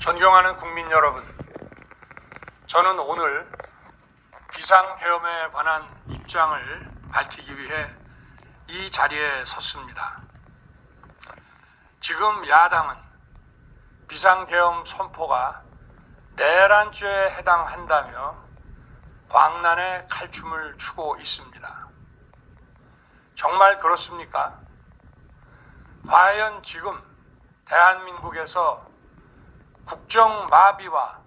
존경하는 국민 여러분, 저는 오늘 비상계엄에 관한 입장을 밝히기 위해 이 자리에 섰습니다. 지금 야당은 비상계엄 선포가 내란죄에 해당한다며 광란의 칼춤을 추고 있습니다. 정말 그렇습니까? 과연 지금 대한민국에서 국정마비와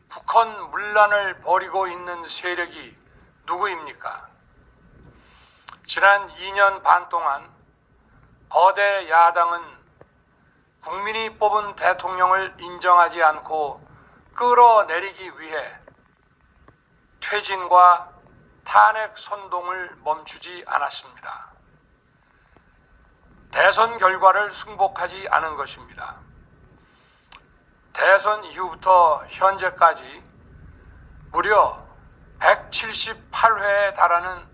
북헌 문란을 벌이고 있는 세력이 누구입니까? 지난 2년 반 동안 거대 야당은 국민이 뽑은 대통령을 인정하지 않고 끌어내리기 위해 퇴진과 탄핵 선동을 멈추지 않았습니다. 대선 결과를 승복하지 않은 것입니다. 대선 이후부터 현재까지 무려 178회에 달하는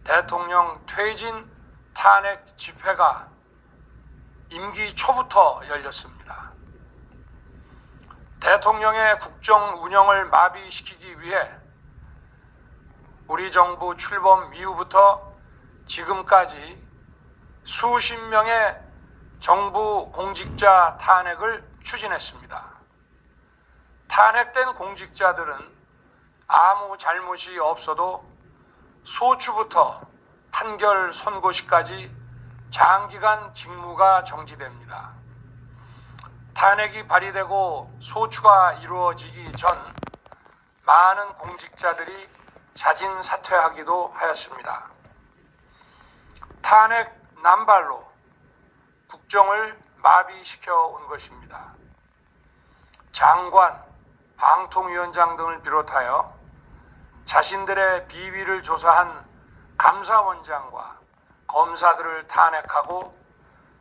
대통령 퇴진 탄핵 집회가 임기 초부터 열렸습니다. 대통령의 국정 운영을 마비시키기 위해 우리 정부 출범 이후부터 지금까지 수십 명의 정부 공직자 탄핵을 추진했습니다. 탄핵된 공직자들은 아무 잘못이 없어도 소추부터 판결 선고시까지 장기간 직무가 정지됩니다. 탄핵이 발의되고 소추가 이루어지기 전 많은 공직자들이 자진 사퇴하기도 하였습니다. 탄핵 남발로 국정을 마비시켜 온 것입니다. 장관, 방통위원장 등을 비롯하여 자신들의 비위를 조사한 감사원장과 검사들을 탄핵하고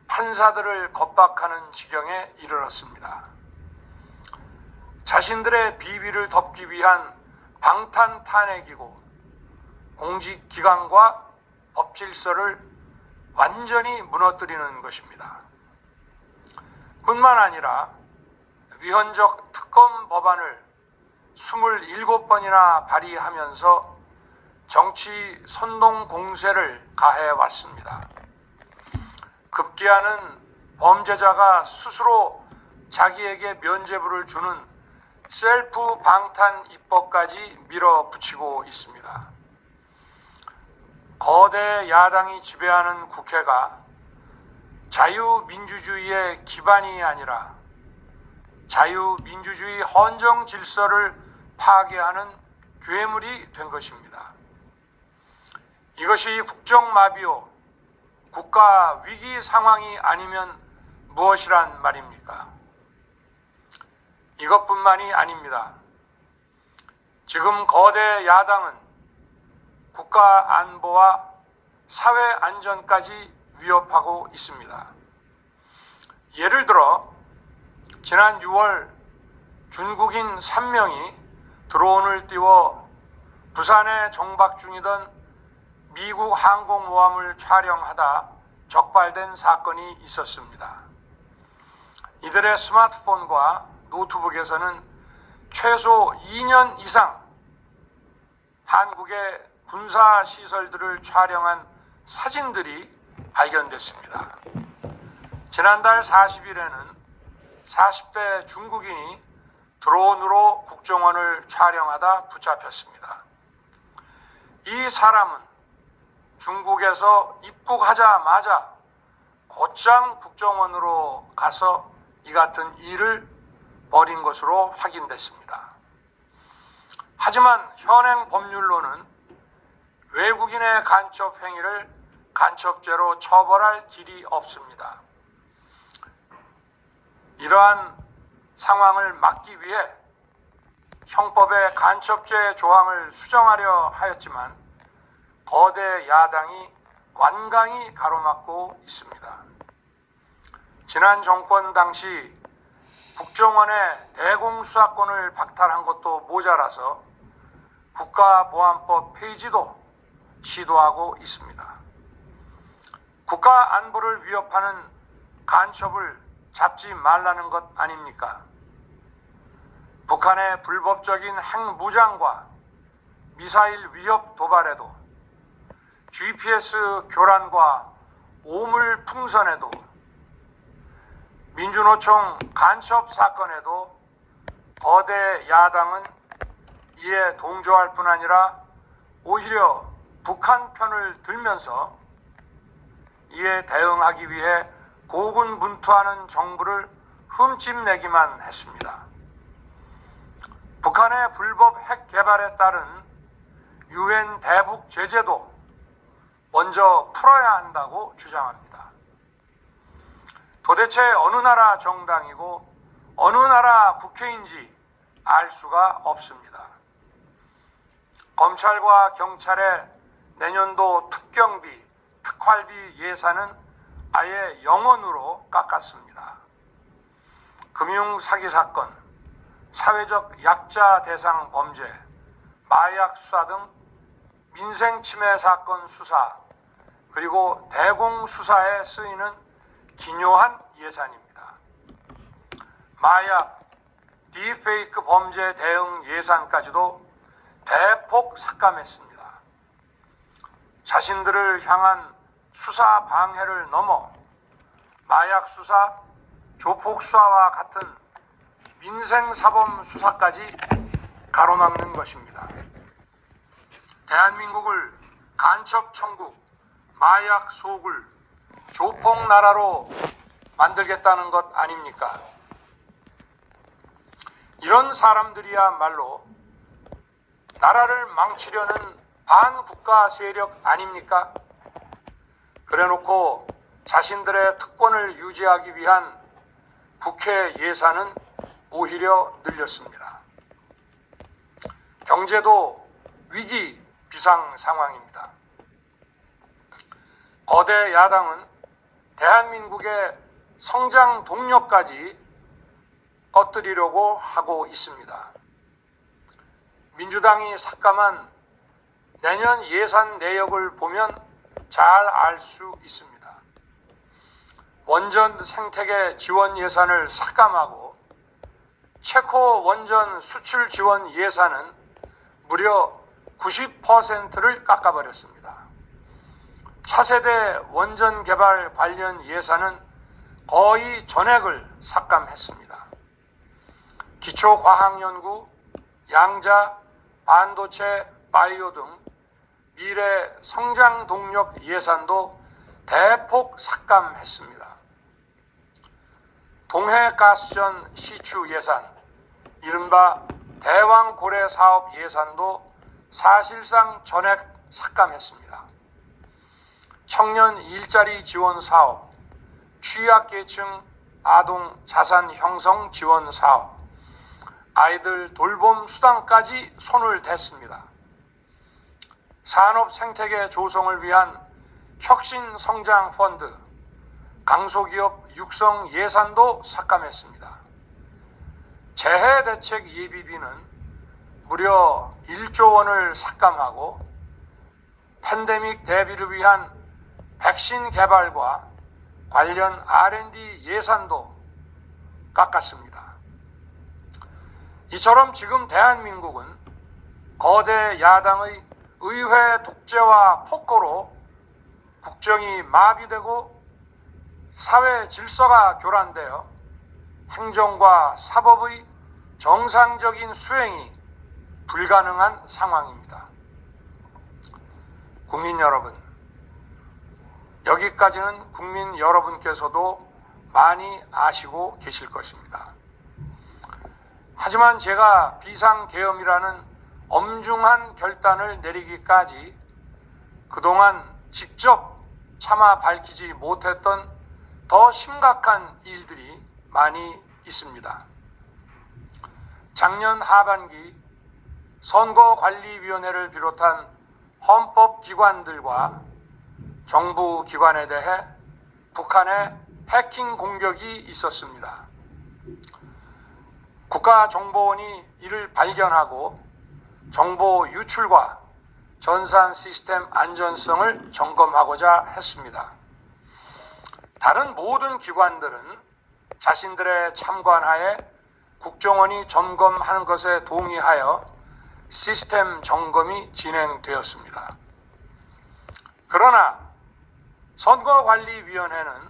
판사들을 겁박하는 지경에 이르렀습니다. 자신들의 비위를 덮기 위한 방탄 탄핵이고 공직기관과 법질서를 완전히 무너뜨리는 것입니다. 뿐만 아니라 위헌적 특검 법안을 27번이나 발의하면서 정치 선동 공세를 가해왔습니다. 급기야는 범죄자가 스스로 자기에게 면죄부를 주는 셀프 방탄 입법까지 밀어붙이고 있습니다. 거대 야당이 지배하는 국회가 자유민주주의의 기반이 아니라 자유민주주의 헌정 질서를 파괴하는 괴물이 된 것입니다. 이것이 국정마비요, 국가 위기 상황이 아니면 무엇이란 말입니까? 이것뿐만이 아닙니다. 지금 거대 야당은 국가 안보와 사회 안전까지 위협하고 있습니다. 예를 들어 지난 6월 중국인 3명이 드론을 띄워 부산에 정박 중이던 미국 항공모함을 촬영하다 적발된 사건이 있었습니다. 이들의 스마트폰과 노트북에서는 최소 2년 이상 한국의 군사시설들을 촬영한 사진들이 발견됐습니다. 지난달 40일에는 40대 중국인이 드론으로 국정원을 촬영하다 붙잡혔습니다. 이 사람은 중국에서 입국하자마자 곧장 국정원으로 가서 이 같은 일을 벌인 것으로 확인됐습니다. 하지만 현행 법률로는 외국인의 간첩 행위를 간첩죄로 처벌할 길이 없습니다. 이러한 상황을 막기 위해 형법의 간첩죄 조항을 수정하려 하였지만 거대 야당이 완강히 가로막고 있습니다. 지난 정권 당시 국정원의 대공수사권을 박탈한 것도 모자라서 국가보안법 폐지도 시도하고 있습니다. 국가 안보를 위협하는 간첩을 잡지 말라는 것 아닙니까? 북한의 불법적인 핵무장과 미사일 위협 도발에도, GPS 교란과 오물 풍선에도, 민주노총 간첩 사건에도 거대 야당은 이에 동조할 뿐 아니라 오히려 북한 편을 들면서 이에 대응하기 위해 고군분투하는 정부를 흠집내기만 했습니다. 북한의 불법 핵 개발에 따른 유엔 대북 제재도 먼저 풀어야 한다고 주장합니다. 도대체 어느 나라 정당이고 어느 나라 국회인지 알 수가 없습니다. 검찰과 경찰의 내년도 특경비, 특활비 예산은 아예 0원으로 깎았습니다. 금융 사기 사건, 사회적 약자 대상 범죄, 마약 수사 등 민생 침해 사건 수사, 그리고 대공 수사에 쓰이는 기묘한 예산입니다. 마약, 딥페이크 범죄 대응 예산까지도 대폭 삭감했습니다. 자신들을 향한 수사 방해를 넘어 마약 수사, 조폭 수사와 같은 민생사범 수사까지 가로막는 것입니다. 대한민국을 간첩 천국, 마약 소굴, 조폭 나라로 만들겠다는 것 아닙니까? 이런 사람들이야말로 나라를 망치려는 반국가 세력 아닙니까? 그래놓고 자신들의 특권을 유지하기 위한 국회 예산은 오히려 늘렸습니다. 경제도 위기 비상 상황입니다. 거대 야당은 대한민국의 성장 동력까지 꺼뜨리려고 하고 있습니다. 민주당이 삭감한 내년 예산 내역을 보면 잘 알 수 있습니다. 원전 생태계 지원 예산을 삭감하고 체코 원전 수출 지원 예산은 무려 90%를 깎아버렸습니다. 차세대 원전 개발 관련 예산은 거의 전액을 삭감했습니다. 기초과학연구, 양자, 반도체, 바이오 등 미래 성장 동력 예산도 대폭 삭감했습니다. 동해가스전 시추 예산, 이른바 대왕고래 사업 예산도 사실상 전액 삭감했습니다. 청년 일자리 지원 사업, 취약계층 아동 자산 형성 지원 사업, 아이들 돌봄 수당까지 손을 댔습니다. 산업 생태계 조성을 위한 혁신 성장 펀드, 강소기업 육성 예산도 삭감했습니다. 재해 대책 예비비는 무려 1조 원을 삭감하고 팬데믹 대비를 위한 백신 개발과 관련 R&D 예산도 깎았습니다. 이처럼 지금 대한민국은 거대 야당의 의회 독재와 폭거로 국정이 마비되고 사회 질서가 교란되어 행정과 사법의 정상적인 수행이 불가능한 상황입니다. 국민 여러분, 여기까지는 국민 여러분께서도 많이 아시고 계실 것입니다. 하지만 제가 비상계엄이라는 엄중한 결단을 내리기까지 그동안 직접 차마 밝히지 못했던 더 심각한 일들이 많이 있습니다. 작년 하반기 선거관리위원회를 비롯한 헌법기관들과 정부기관에 대해 북한의 해킹 공격이 있었습니다. 국가정보원이 이를 발견하고 정보 유출과 전산 시스템 안전성을 점검하고자 했습니다. 다른 모든 기관들은 자신들의 참관하에 국정원이 점검하는 것에 동의하여 시스템 점검이 진행되었습니다. 그러나 선거관리위원회는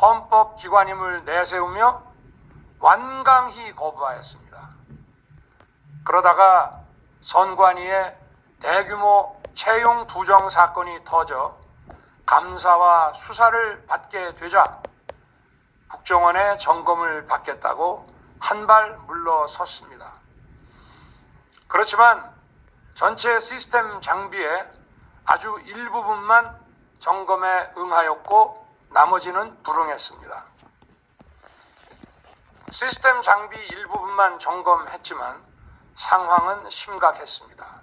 헌법기관임을 내세우며 완강히 거부하였습니다. 그러다가 선관위의 대규모 채용 부정 사건이 터져 감사와 수사를 받게 되자 국정원의 점검을 받겠다고 한 발 물러섰습니다. 그렇지만 전체 시스템 장비의 아주 일부분만 점검에 응하였고 나머지는 불응했습니다. 시스템 장비 일부분만 점검했지만 상황은 심각했습니다.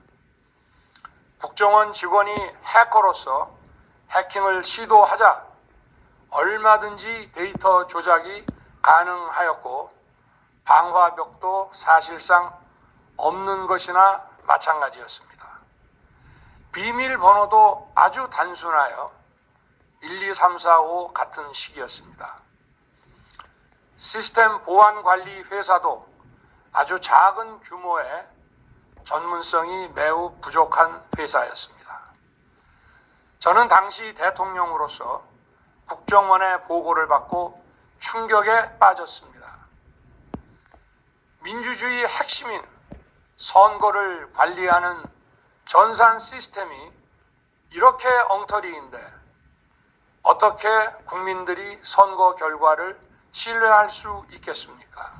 국정원 직원이 해커로서 해킹을 시도하자 얼마든지 데이터 조작이 가능하였고 방화벽도 사실상 없는 것이나 마찬가지였습니다. 비밀번호도 아주 단순하여 1, 2, 3, 4, 5 같은 식이었습니다. 시스템 보안관리 회사도 아주 작은 규모의 전문성이 매우 부족한 회사였습니다. 저는 당시 대통령으로서 국정원의 보고를 받고 충격에 빠졌습니다. 민주주의 핵심인 선거를 관리하는 전산 시스템이 이렇게 엉터리인데 어떻게 국민들이 선거 결과를 신뢰할 수 있겠습니까?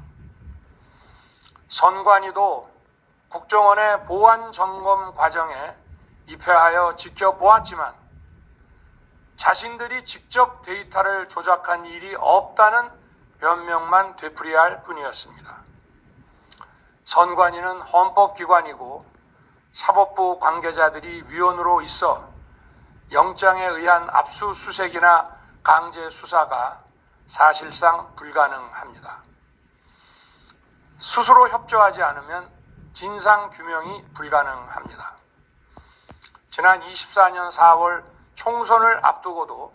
선관위도 국정원의 보안 점검 과정에 입회하여 지켜보았지만 자신들이 직접 데이터를 조작한 일이 없다는 변명만 되풀이할 뿐이었습니다. 선관위는 헌법기관이고 사법부 관계자들이 위원으로 있어 영장에 의한 압수수색이나 강제 수사가 사실상 불가능합니다. 스스로 협조하지 않으면 진상규명이 불가능합니다. 지난 24년 4월 총선을 앞두고도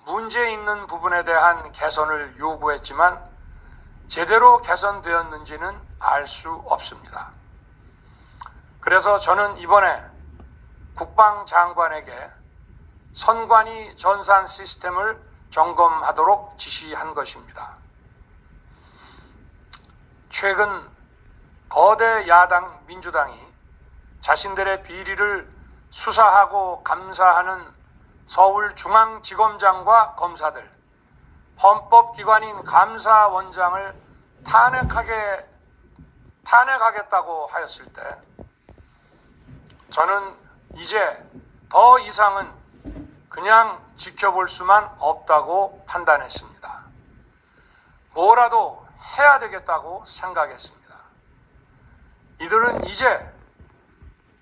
문제 있는 부분에 대한 개선을 요구했지만 제대로 개선되었는지는 알 수 없습니다. 그래서 저는 이번에 국방장관에게 선관위 전산 시스템을 점검하도록 지시한 것입니다. 최근 거대 야당 민주당이 자신들의 비리를 수사하고 감사하는 서울중앙지검장과 검사들, 헌법기관인 감사원장을 탄핵하겠다고 하였을 때 저는 이제 더 이상은 그냥 지켜볼 수만 없다고 판단했습니다. 뭐라도 해야 되겠다고 생각했습니다. 이들은 이제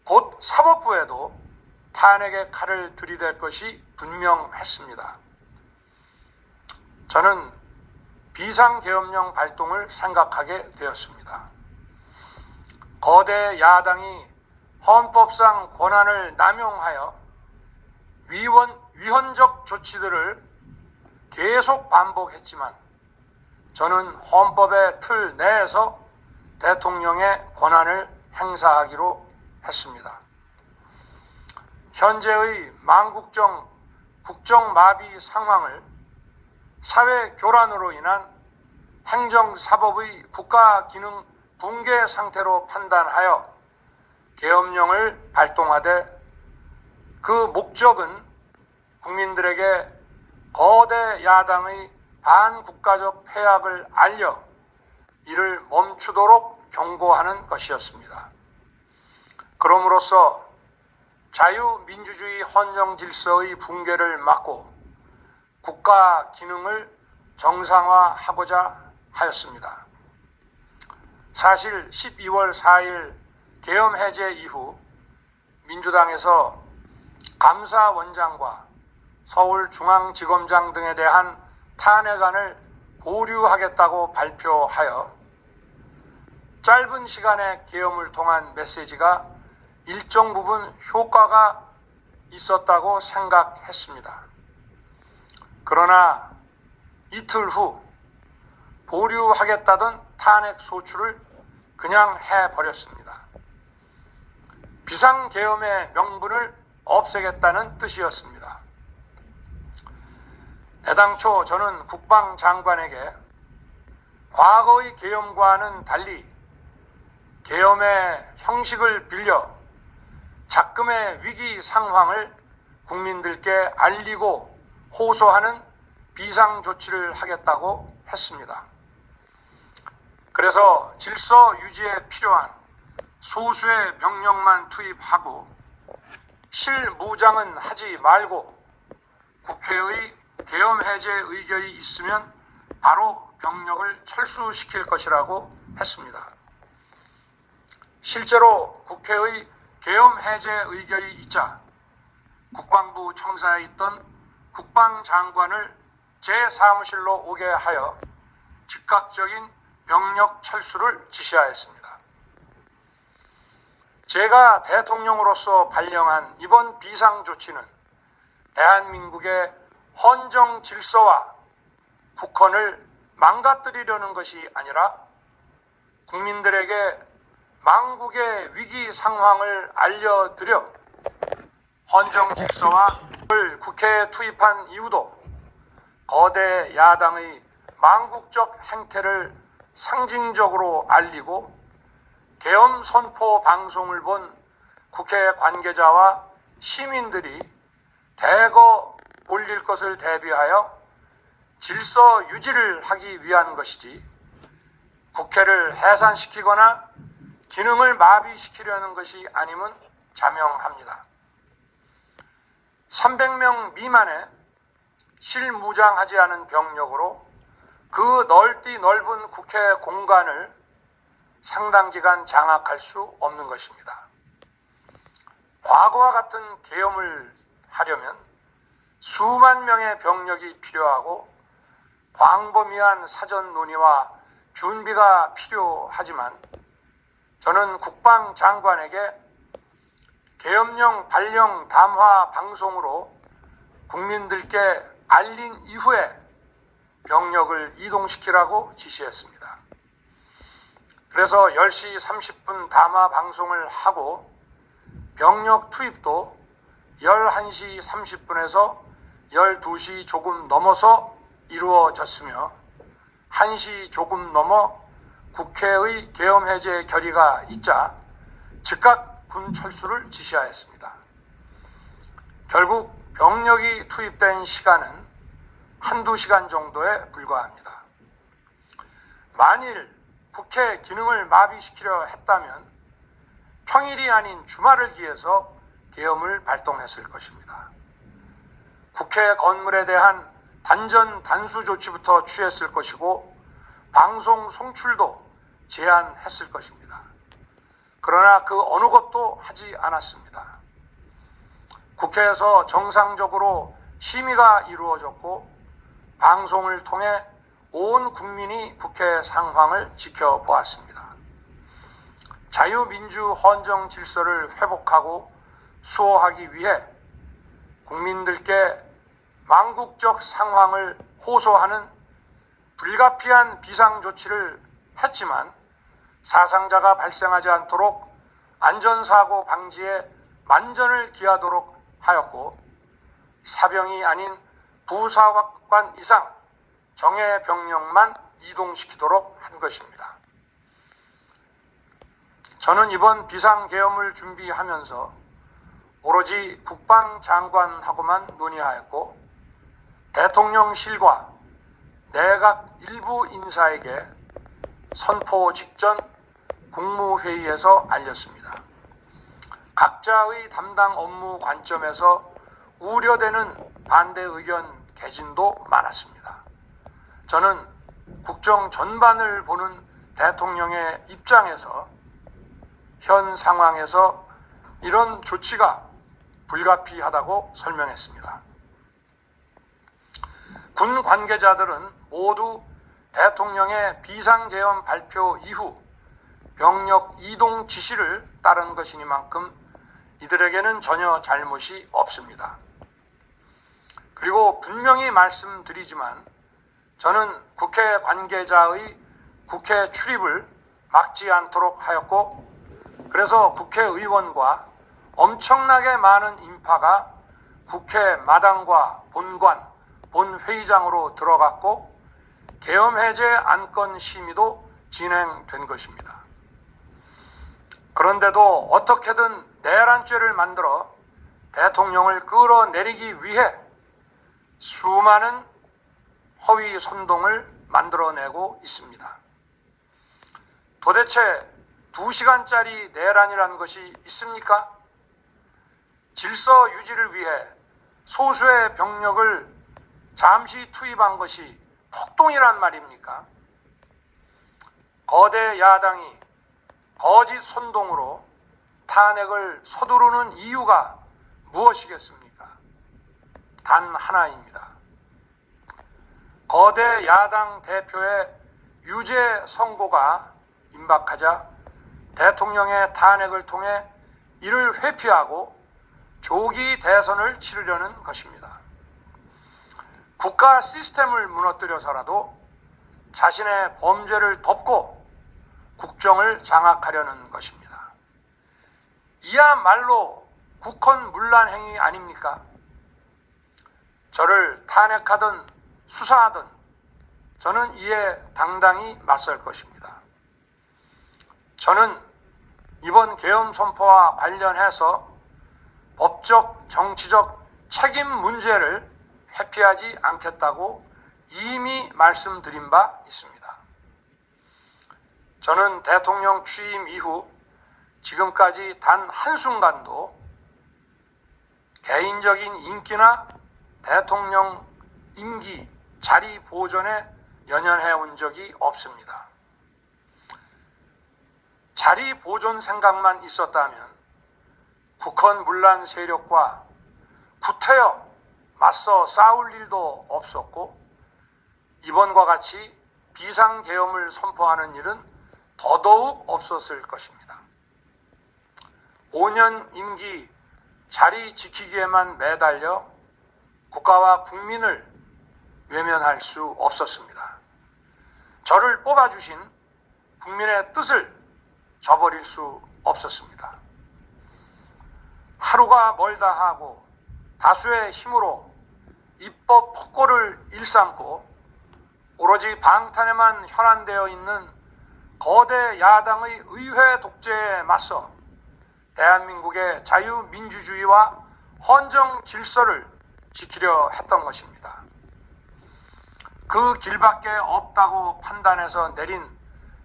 곧 사법부에도 탄핵의 칼을 들이댈 것이 분명했습니다. 저는 비상계엄령 발동을 생각하게 되었습니다. 거대 야당이 헌법상 권한을 남용하여 위헌적 조치들을 계속 반복했지만 저는 헌법의 틀 내에서 대통령의 권한을 행사하기로 했습니다. 현재의 망국적 국정마비 상황을 사회 교란으로 인한 행정사법의 국가기능 붕괴 상태로 판단하여 계엄령을 발동하되 그 목적은 국민들에게 거대 야당의 반국가적 패악을 알려 이를 멈추도록 경고하는 것이었습니다. 그럼으로써 자유민주주의 헌정질서의 붕괴를 막고 국가 기능을 정상화하고자 하였습니다. 사실 12월 4일 계엄 해제 이후 민주당에서 감사원장과 서울중앙지검장 등에 대한 탄핵안을 보류하겠다고 발표하여 짧은 시간의 계엄을 통한 메시지가 일정 부분 효과가 있었다고 생각했습니다. 그러나 이틀 후 보류하겠다던 탄핵 소추를 그냥 해버렸습니다. 비상계엄의 명분을 없애겠다는 뜻이었습니다. 애당초 저는 국방장관에게 과거의 계엄과는 달리 계엄의 형식을 빌려 작금의 위기 상황을 국민들께 알리고 호소하는 비상조치를 하겠다고 했습니다. 그래서 질서 유지에 필요한 소수의 병력만 투입하고 실무장은 하지 말고 국회의 계엄 해제 의결이 있으면 바로 병력을 철수시킬 것이라고 했습니다. 실제로 국회의 계엄 해제 의결이 있자 국방부 청사에 있던 국방장관을 제 사무실로 오게 하여 즉각적인 병력 철수를 지시하였습니다. 제가 대통령으로서 발령한 이번 비상조치는 대한민국의 헌정 질서와 국헌을 망가뜨리려는 것이 아니라 국민들에게 망국의 위기 상황을 알려드려 헌정 질서와 국회에 투입한 이유도 거대 야당의 망국적 행태를 상징적으로 알리고 계엄 선포 방송을 본 국회 관계자와 시민들이 대거 몰릴 것을 대비하여 질서 유지를 하기 위한 것이지 국회를 해산시키거나 기능을 마비시키려는 것이 아님은 자명합니다. 300명 미만의 실무장하지 않은 병력으로 그 넓디 넓은 국회 공간을 상당 기간 장악할 수 없는 것입니다. 과거와 같은 계엄을 하려면 수만 명의 병력이 필요하고 광범위한 사전 논의와 준비가 필요하지만 저는 국방장관에게 계엄령 발령 담화 방송으로 국민들께 알린 이후에 병력을 이동시키라고 지시했습니다. 그래서 10시 30분 담화 방송을 하고 병력 투입도 11시 30분에서 12시 조금 넘어서 이루어졌으며 1시 조금 넘어 국회의 계엄 해제 결의가 있자 즉각 군 철수를 지시하였습니다. 결국 병력이 투입된 시간은 한두 시간 정도에 불과합니다. 만일 국회 기능을 마비시키려 했다면 평일이 아닌 주말을 기해서 계엄을 발동했을 것입니다. 국회 건물에 대한 단전 단수 조치부터 취했을 것이고 방송 송출도 제한했을 것입니다. 그러나 그 어느 것도 하지 않았습니다. 국회에서 정상적으로 심의가 이루어졌고 방송을 통해 온 국민이 국회 상황을 지켜보았습니다. 자유민주 헌정 질서를 회복하고 수호하기 위해 국민들께 망국적 상황을 호소하는 불가피한 비상조치를 했지만 사상자가 발생하지 않도록 안전사고 방지에 만전을 기하도록 하였고 사병이 아닌 부사관 이상 정예 병력만 이동시키도록 한 것입니다. 저는 이번 비상계엄을 준비하면서 오로지 국방장관하고만 논의하였고 대통령실과 내각 일부 인사에게 선포 직전 국무회의에서 알렸습니다. 각자의 담당 업무 관점에서 우려되는 반대 의견 개진도 많았습니다. 저는 국정 전반을 보는 대통령의 입장에서 현 상황에서 이런 조치가 불가피하다고 설명했습니다. 군 관계자들은 모두 대통령의 비상계엄 발표 이후 병력 이동 지시를 따른 것이니만큼 이들에게는 전혀 잘못이 없습니다. 그리고 분명히 말씀드리지만 저는 국회 관계자의 국회 출입을 막지 않도록 하였고, 그래서 국회의원과 엄청나게 많은 인파가 국회 마당과 본관, 본회의장으로 들어갔고 계엄해제 안건 심의도 진행된 것입니다. 그런데도 어떻게든 내란죄를 만들어 대통령을 끌어내리기 위해 수많은 허위 선동을 만들어내고 있습니다. 도대체 2시간짜리 내란이라는 것이 있습니까? 질서 유지를 위해 소수의 병력을 잠시 투입한 것이 폭동이란 말입니까? 거대 야당이 거짓 선동으로 탄핵을 서두르는 이유가 무엇이겠습니까? 단 하나입니다. 거대 야당 대표의 유죄 선고가 임박하자 대통령의 탄핵을 통해 이를 회피하고 조기 대선을 치르려는 것입니다. 국가 시스템을 무너뜨려서라도 자신의 범죄를 덮고 국정을 장악하려는 것입니다. 이야말로 국헌문란 행위 아닙니까? 저를 탄핵하든 수사하든 저는 이에 당당히 맞설 것입니다. 저는 이번 계엄 선포와 관련해서 법적, 정치적 책임 문제를 회피하지 않겠다고 이미 말씀드린 바 있습니다. 저는 대통령 취임 이후 지금까지 단 한순간도 개인적인 인기나 대통령 임기 자리 보존에 연연해 온 적이 없습니다. 자리 보존 생각만 있었다면 국헌문란 세력과 구태여 맞서 싸울 일도 없었고 이번과 같이 비상계엄을 선포하는 일은 더더욱 없었을 것입니다. 5년 임기 자리 지키기에만 매달려 국가와 국민을 외면할 수 없었습니다. 저를 뽑아주신 국민의 뜻을 저버릴 수 없었습니다. 하루가 멀다 하고 다수의 힘으로 입법 폭거를 일삼고 오로지 방탄에만 현안되어 있는 거대 야당의 의회 독재에 맞서 대한민국의 자유민주주의와 헌정 질서를 지키려 했던 것입니다. 그 길밖에 없다고 판단해서 내린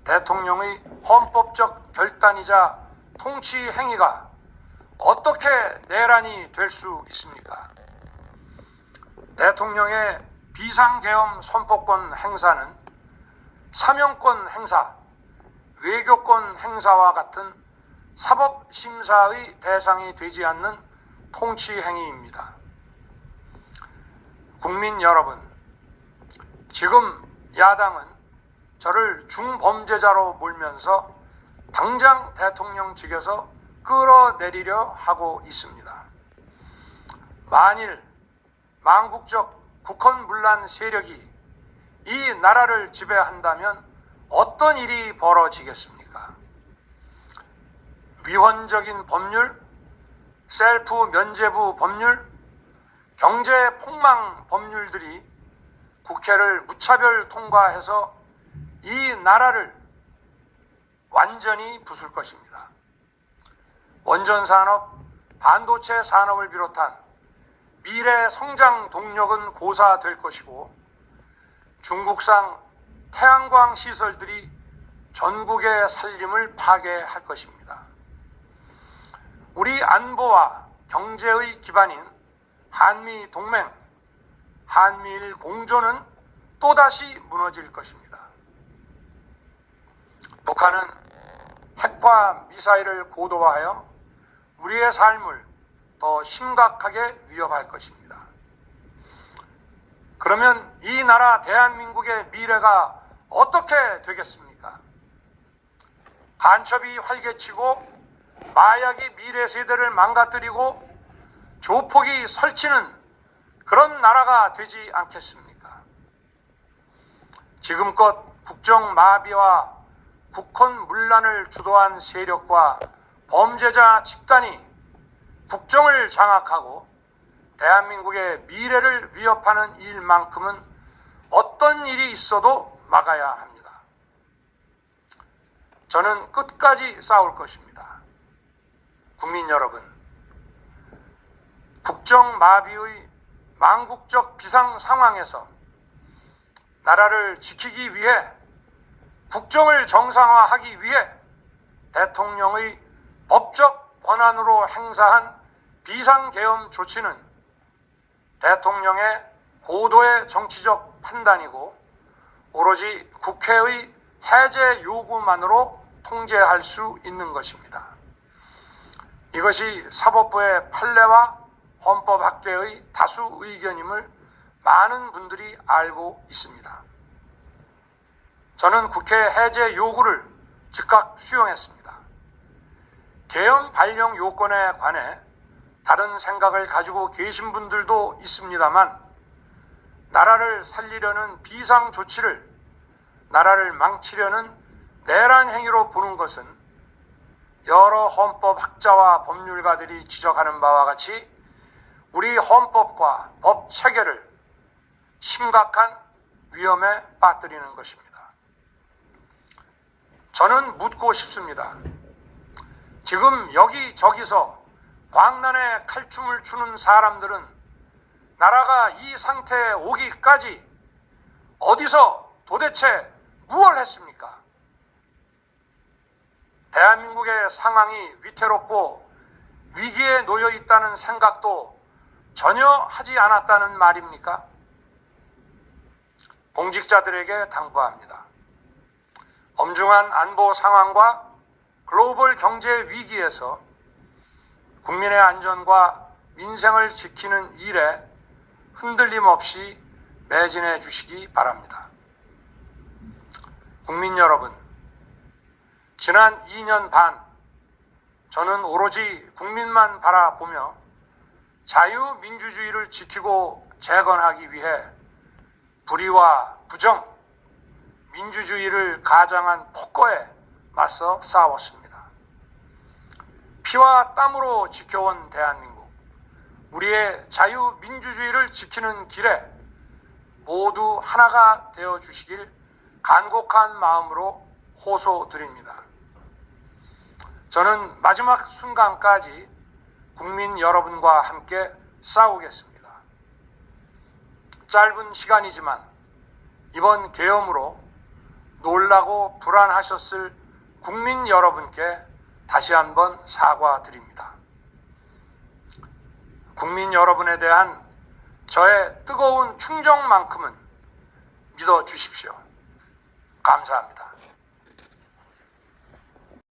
대통령의 헌법적 결단이자 통치 행위가 어떻게 내란이 될 수 있습니까? 대통령의 비상계엄 선포권 행사는 사명권 행사, 외교권 행사와 같은 사법심사의 대상이 되지 않는 통치 행위입니다. 국민 여러분, 지금 야당은 저를 중범죄자로 몰면서 당장 대통령직에서 끌어내리려 하고 있습니다. 만일 망국적 국헌문란 세력이 이 나라를 지배한다면 어떤 일이 벌어지겠습니까? 위헌적인 법률, 셀프 면죄부 법률, 경제 폭망 법률들이 국회를 무차별 통과해서 이 나라를 완전히 부술 것입니다. 원전산업, 반도체 산업을 비롯한 미래 성장 동력은 고사될 것이고 중국산 태양광 시설들이 전국의 살림을 파괴할 것입니다. 우리 안보와 경제의 기반인 한미 동맹, 한미일 공조는 또다시 무너질 것입니다. 북한은 핵과 미사일을 고도화하여 우리의 삶을 더 심각하게 위협할 것입니다. 그러면 이 나라 대한민국의 미래가 어떻게 되겠습니까? 간첩이 활개치고 마약이 미래 세대를 망가뜨리고 조폭이 설치는 그런 나라가 되지 않겠습니까? 지금껏 국정마비와 국헌 문란을 주도한 세력과 범죄자 집단이 국정을 장악하고 대한민국의 미래를 위협하는 일만큼은 어떤 일이 있어도 막아야 합니다. 저는 끝까지 싸울 것입니다. 국민 여러분, 국정마비의 망국적 비상 상황에서 나라를 지키기 위해 국정을 정상화하기 위해 대통령의 법적 권한으로 행사한 비상계엄 조치는 대통령의 고도의 정치적 판단이고 오로지 국회의 해제 요구만으로 통제할 수 있는 것입니다. 이것이 사법부의 판례와 헌법학계의 다수 의견임을 많은 분들이 알고 있습니다. 저는 국회 해제 요구를 즉각 수용했습니다. 계엄 발령 요건에 관해 다른 생각을 가지고 계신 분들도 있습니다만 나라를 살리려는 비상 조치를 나라를 망치려는 내란 행위로 보는 것은 여러 헌법학자와 법률가들이 지적하는 바와 같이 우리 헌법과 법 체계를 심각한 위험에 빠뜨리는 것입니다. 저는 묻고 싶습니다. 지금 여기저기서 광란에 칼춤을 추는 사람들은 나라가 이 상태에 오기까지 어디서 도대체 무엇을 했습니까? 대한민국의 상황이 위태롭고 위기에 놓여 있다는 생각도 전혀 하지 않았다는 말입니까? 공직자들에게 당부합니다. 엄중한 안보 상황과 글로벌 경제 위기에서 국민의 안전과 민생을 지키는 일에 흔들림 없이 매진해 주시기 바랍니다. 국민 여러분, 지난 2년 반 저는 오로지 국민만 바라보며 자유민주주의를 지키고 재건하기 위해 불의와 부정, 민주주의를 가장한 폭거에 맞서 싸웠습니다. 피와 땀으로 지켜온 대한민국, 우리의 자유민주주의를 지키는 길에 모두 하나가 되어 주시길 간곡한 마음으로 호소드립니다. 저는 마지막 순간까지 국민 여러분과 함께 싸우겠습니다. 짧은 시간이지만 이번 계엄으로 놀라고 불안하셨을 국민 여러분께 다시 한번 사과드립니다. 국민 여러분에 대한 저의 뜨거운 충정만큼은 믿어주십시오. 감사합니다.